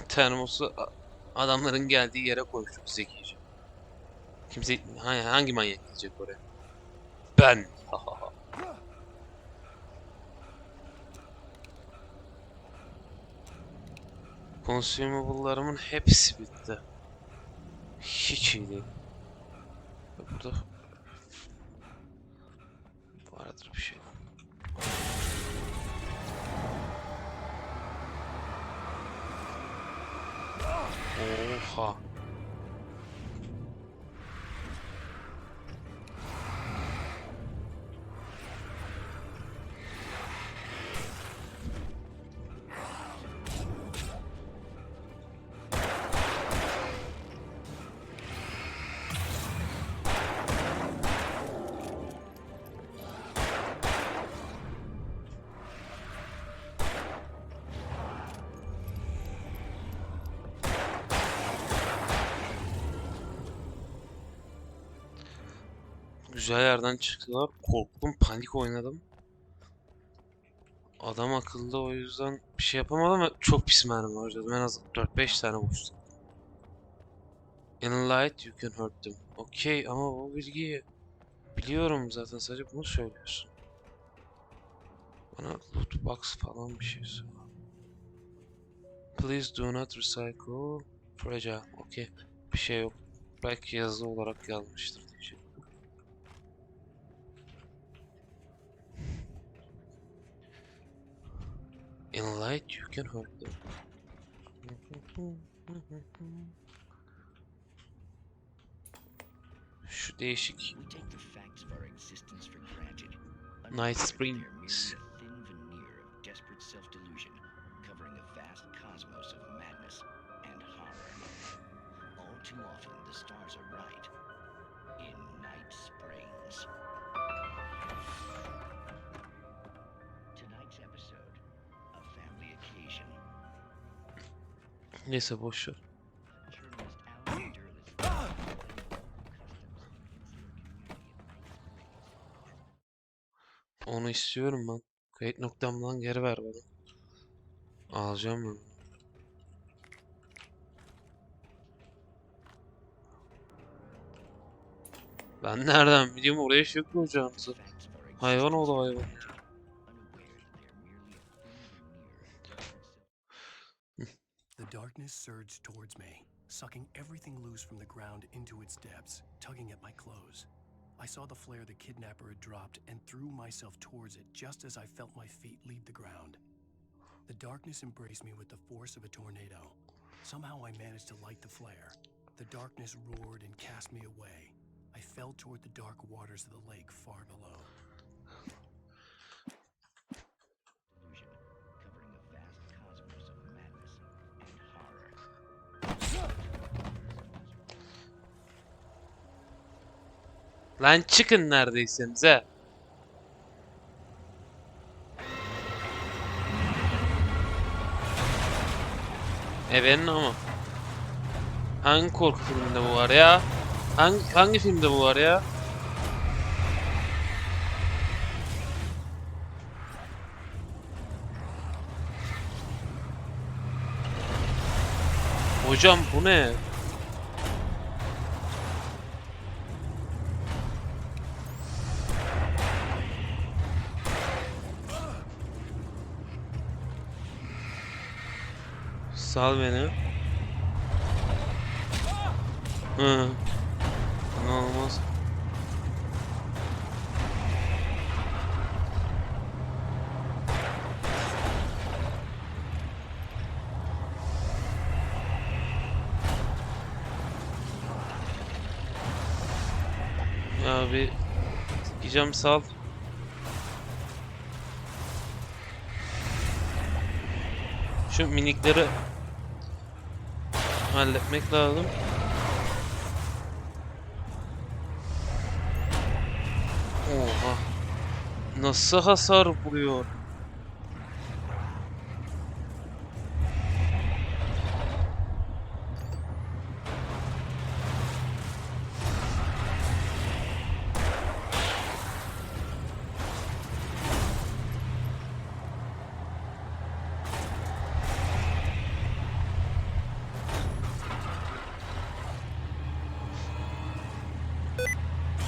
Termosu adamların geldiği yere koyduk zekice. Kimse hangi manyak gidecek oraya? Ben. Consumable'larımın hepsi bitti. Hiç iyi değil. Burada vardır bir şey. Oha. Güzel yerden çıktılar. Korktum, panik oynadım. Adam akıllı, o yüzden bir şey yapamadım ve çok pis mermi harcadım. En az 4-5 tane vurmuştum. In light you can hurt them. Okey ama o bilgiyi biliyorum zaten, sadece bunu söylüyorsun. Bana loot box falan bir şey söyle. Please do not recycle fragile. Okey. Bir şey yok. Belki yazılı olarak gelmiştir diyecek. In light you can hurt them. Şu değişik. Night Springs. Neyse boş ver. Onu istiyorum ben. Kayıt noktamdan geri ver bana. Alacağım onu. Ben nereden bileyim oraya şey koyacağımızı. Hayvan oğlu hayvan. The darkness surged towards me, sucking everything loose from the ground into its depths, tugging at my clothes. I saw the flare the kidnapper had dropped and threw myself towards it just as I felt my feet leave the ground. The darkness embraced me with the force of a tornado. Somehow I managed to light the flare. The darkness roared and cast me away. I fell toward the dark waters of the lake far below. Lan çıkın neredeyseniz he. Benim ama. Hangi korku filminde bu var ya? Hangi filmde bu var ya? Hocam bu ne? Sal beni. Hı. Ne olmaz. Ya bir gideceğim, sal. Şu minikleri halletmek lazım. Oha. Nasıl hasar vuruyor?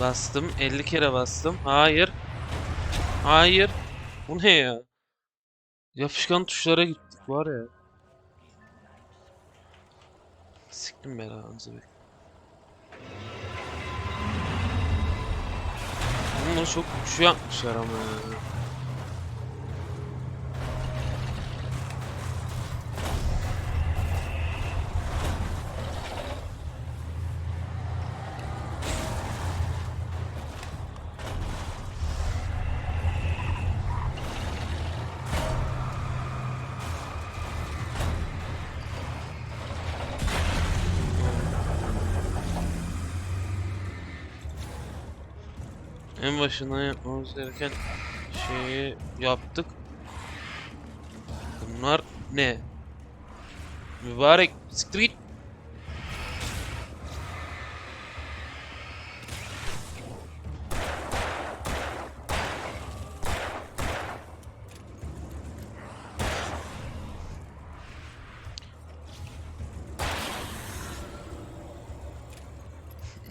Bastım. 50 kere bastım. Hayır. Hayır. Bu ne ya? Yapışkan tuşlara gittik var ya. Siktim belanızı be. Bunları çok güçlü yapmışlar ama ya. En başından yapmamız gereken şeyi yaptık. Bunlar ne? Mübarek siktir git.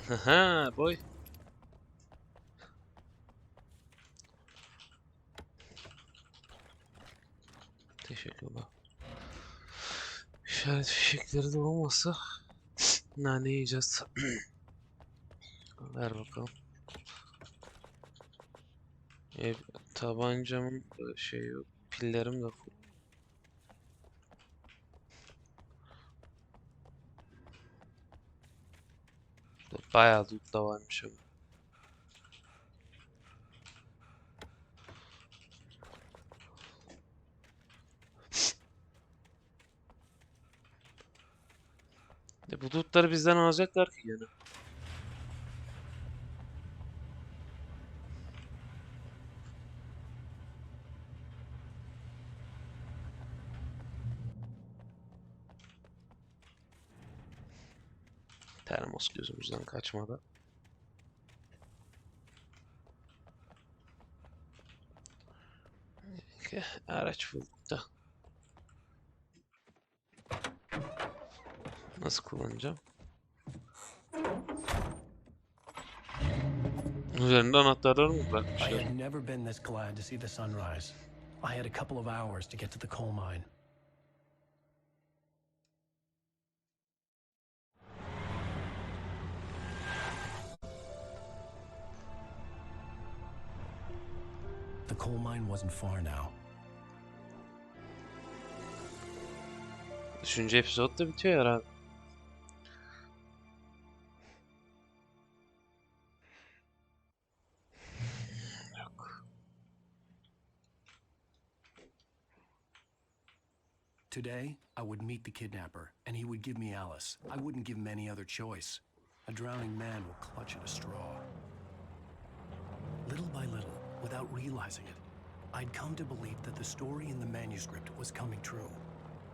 Haha boy. Teşekkürler. İşaret fişekleri de olmasa nane yiyeceğiz. Ver bakalım. E, tabancamın şey yok. Pillerim de full. Bayağı loot da varmış ama. Bu lootları bizden alacaklar ki gene. Termos gözümüzden kaçmadı. Araç bulduk da. Nasıl kullanacağım? Üzerinde anahtarlar mı I bırakmışlar? had never been this glad to see the sunrise. I had a couple of hours to get to the coal mine. The coal mine wasn't far now. Üçüncü episod da bitiyor herhalde. Yok. Today, I would meet the kidnapper, and he would give me Alice. I wouldn't give him any other choice. A drowning man will clutch at a straw. Little by little, without realizing it, I'd come to believe that the story in the manuscript was coming true.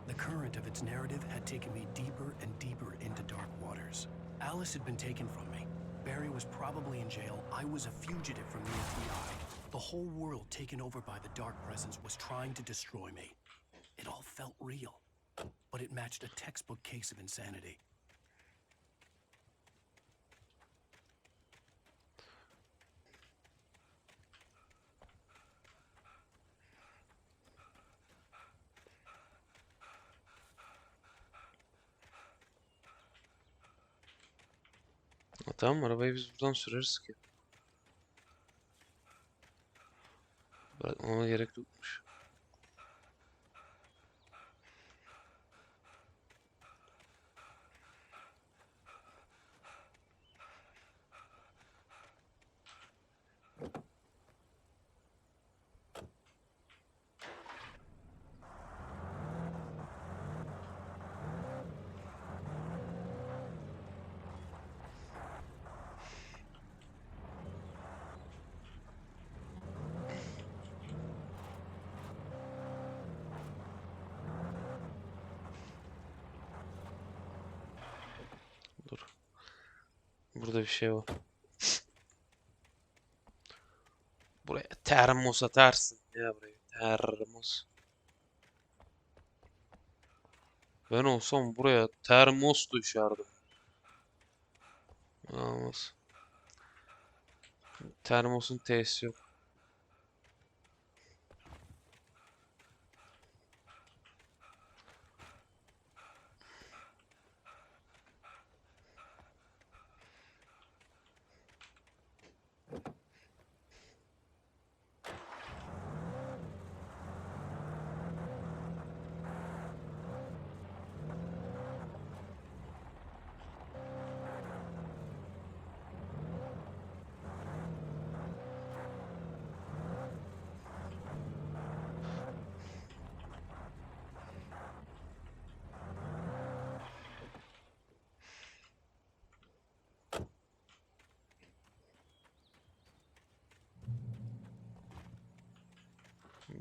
The current of its narrative had taken me deeper and deeper into dark waters. Alice had been taken from me. Barry was probably in jail. I was a fugitive from the FBI. The whole world taken over by the dark presence was trying to destroy me. It all felt real, but it matched a textbook case of insanity. Tamam arabayı biz buradan süreriz ki. Bırakmama gerek yokmuş. Dur. Burada bir şey var. Buraya termos atarsın. Ya buraya termos. Ben olsam buraya termos düşerdim. Olmaz. Termosun T'si yok.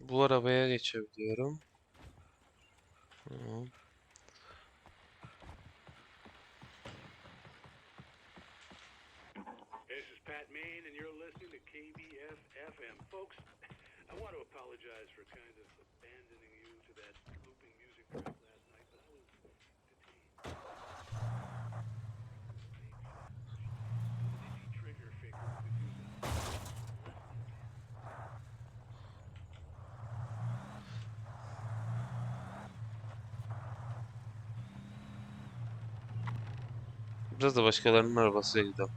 Bu arabaya geçebiliyorum. Tamam. This is Pat Main, and you're listening to KBF FM. Folks, I want to apologize for kind of abandoning you to that looping music track last night, but I was detained. The trigger finger could use it. Biraz da başkalarının arabasıyla gidelim.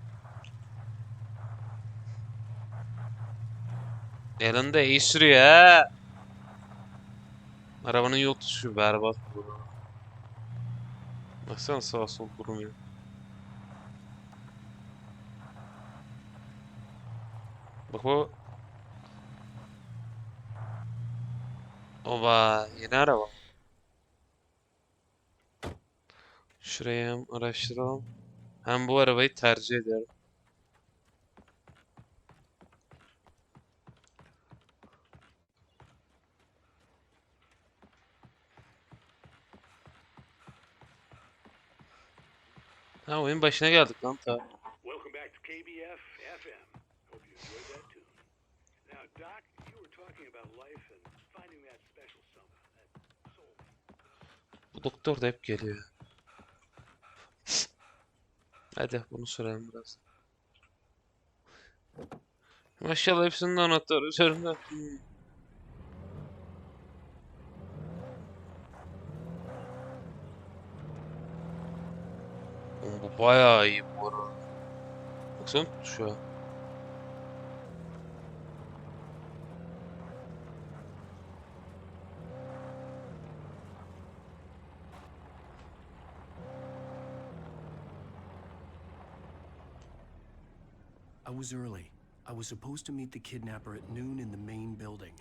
Yanında iyi sürüyor ha. Arabanın yol tutuşu berbat bu arada. Baksana sağa sol durmuyor. Bak o. Oba yeni araba. Şuraya hem araştıralım. Hem bu arabayı tercih ederim. Ha oyun başına geldik lan ta. Welcome back to KBF FM. Hope you enjoyed that tune. Now, Doc, you were talking about life and finding that special someone, that soul. Bu doktor da hep geliyor. Hadi bunu soralım biraz. Maşallah hepsinin de anahtarı üzerinde. Oğlum bu bayağı iyi bu arada. Baksana şu an. I was early. I was supposed to meet the kidnapper at noon in the main building.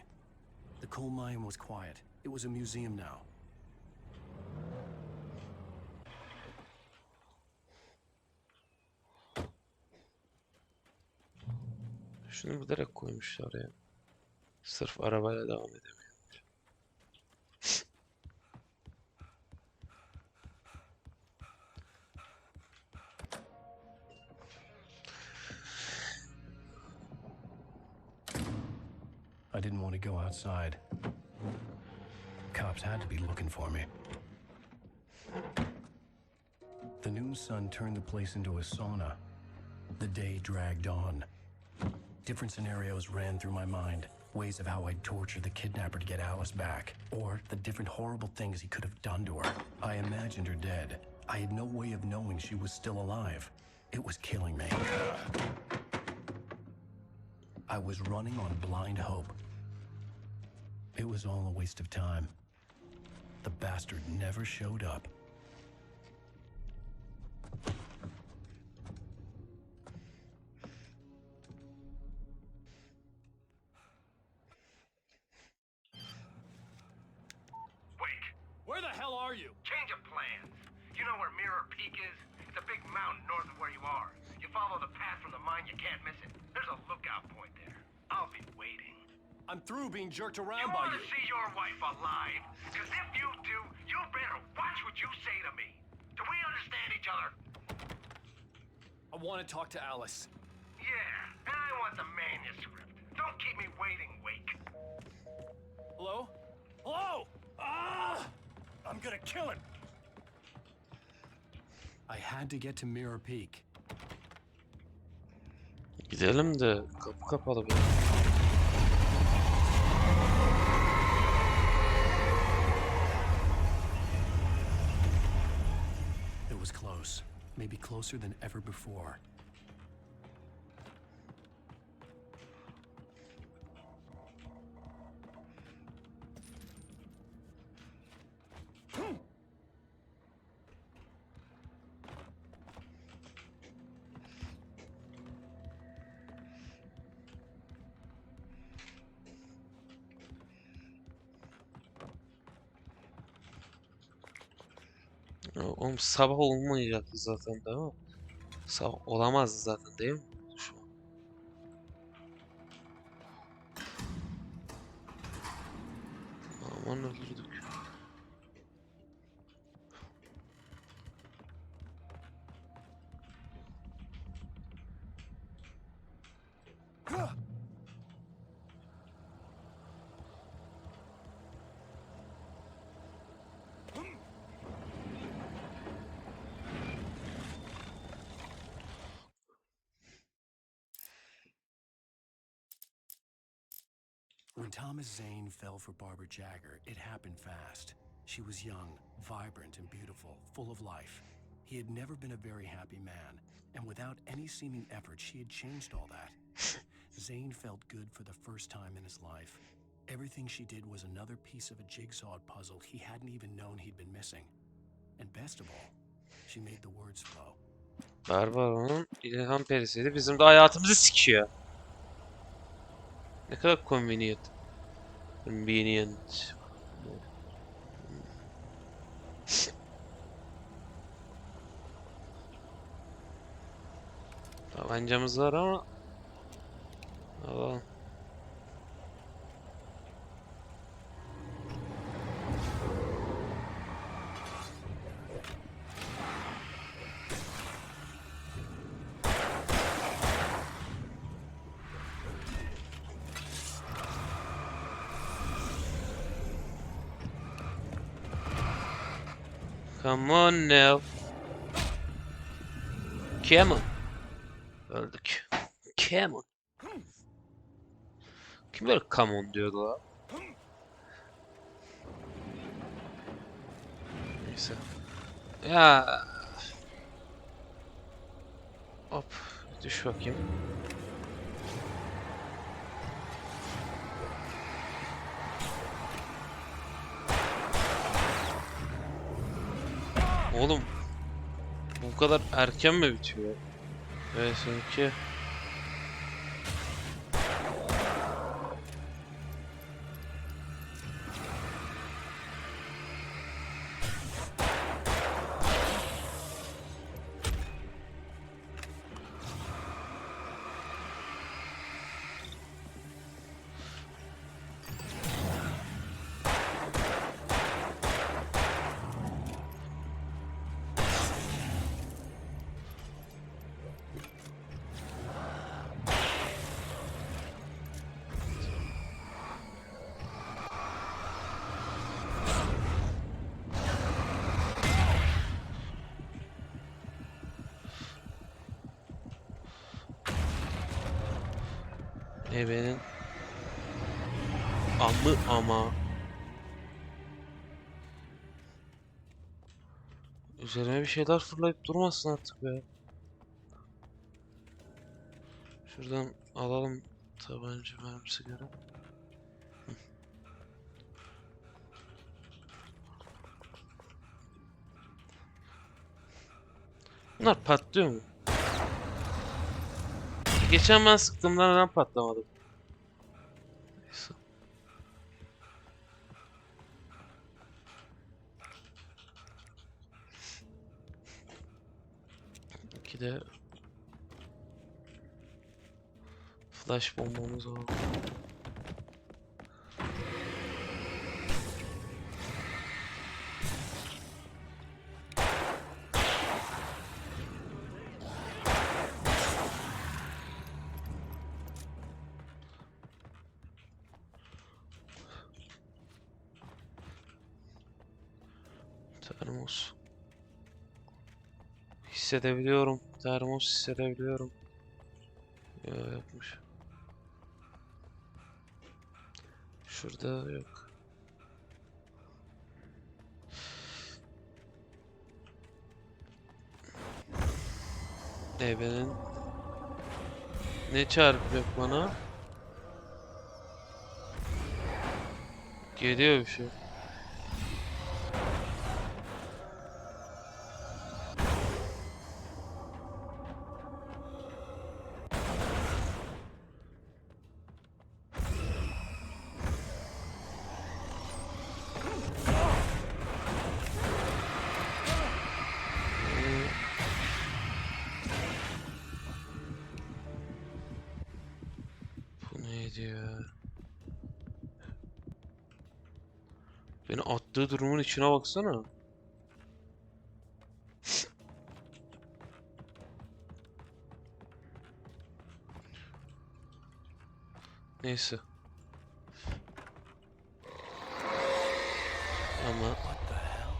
The coal mine was quiet. It was a museum now. Şunu bilerek koymuşlar ya. Sırf arabayla devam edemiyor. I didn't want to go outside. Cops had to be looking for me. The noon sun turned the place into a sauna. The day dragged on. Different scenarios ran through my mind. Ways of how I'd torture the kidnapper to get Alice back. Or the different horrible things he could have done to her. I imagined her dead. I had no way of knowing she was still alive. It was killing me. I was running on blind hope. It was all a waste of time. The bastard never showed up. Wake, Where the hell are you? change of plans. You know where Mirror Peak is? It's a big mountain north of where you are. You follow the path from the mine, you can't miss it. There's a lookout point there. I'll be waiting. I'm through being jerked You around by want to you. see your wife alive? Because if you do, you better watch what you say to me. Do we understand each other? I want to talk to Alice. Yeah, and I want the manuscript. Don't keep me waiting, Wake. Hello? Hello? Ah! I'm gonna kill him. I had to get to Mirror Peak. Gidelim de kapı kapalı be. It was close. Maybe closer than ever before. Oğlum sabah olmayacaktı zaten değil mi? Sabah olamazdı zaten değil mi? Şu an. Aman öldürdük. When Thomas Zane fell for Barbara Jagger, it happened fast. She was young, vibrant, and beautiful, full of life. He had never been a very happy man, and without any seeming effort, she had changed all that. Zane felt good for the first time in his life. Everything she did was another piece of a jigsaw puzzle he hadn't even known he'd been missing. And best of all, she made the words flow. Barbaro'nun ilham perisiydi. Bizim de hayatımızı sikiyor. Ne kadar convenient. Convenient. Tabancamız var ama alalım. Come on now. Come on. Öldük. Come on. Kim böyle come on diyordu la? Neyse. Ya. Hop. Düş bakayım. Oğlum. Bu kadar erken mi bitiyor? Evet sanki. Benim amı ama üzerine bir şeyler fırlayıp durmasın artık be. Şuradan alalım tabanca mermisi göre. Bunlar patlıyor mu? Geçen ben sıktığımda neden patlamadı? Neyse. İki de flash bombamız var. Termos. Hissedebiliyorum. Termos hissedebiliyorum. Ya yapmış. Şurada yok. Benim ne çarpacak bana? Geliyor bir şey. Bu neydi ya? Beni attığı durumun içine baksana. Neyse. Ama What the hell?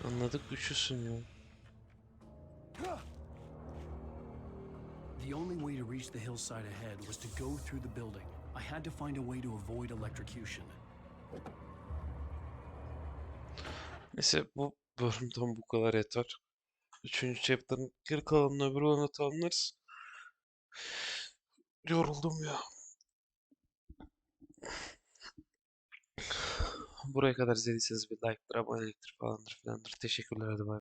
anladık güçlüsün ya. The only way to reach the hillside ahead was to go through the building. I had to find a way to avoid electrocution. Neyse bu bölümden bu kadar yeter. Üçüncü chapter'ın geri kalanını öbür bölümde tamamlarız. Yoruldum ya. Buraya kadar izlediyseniz bir like'dır, aboneliktir falandır filandır. Teşekkürler hadi bay.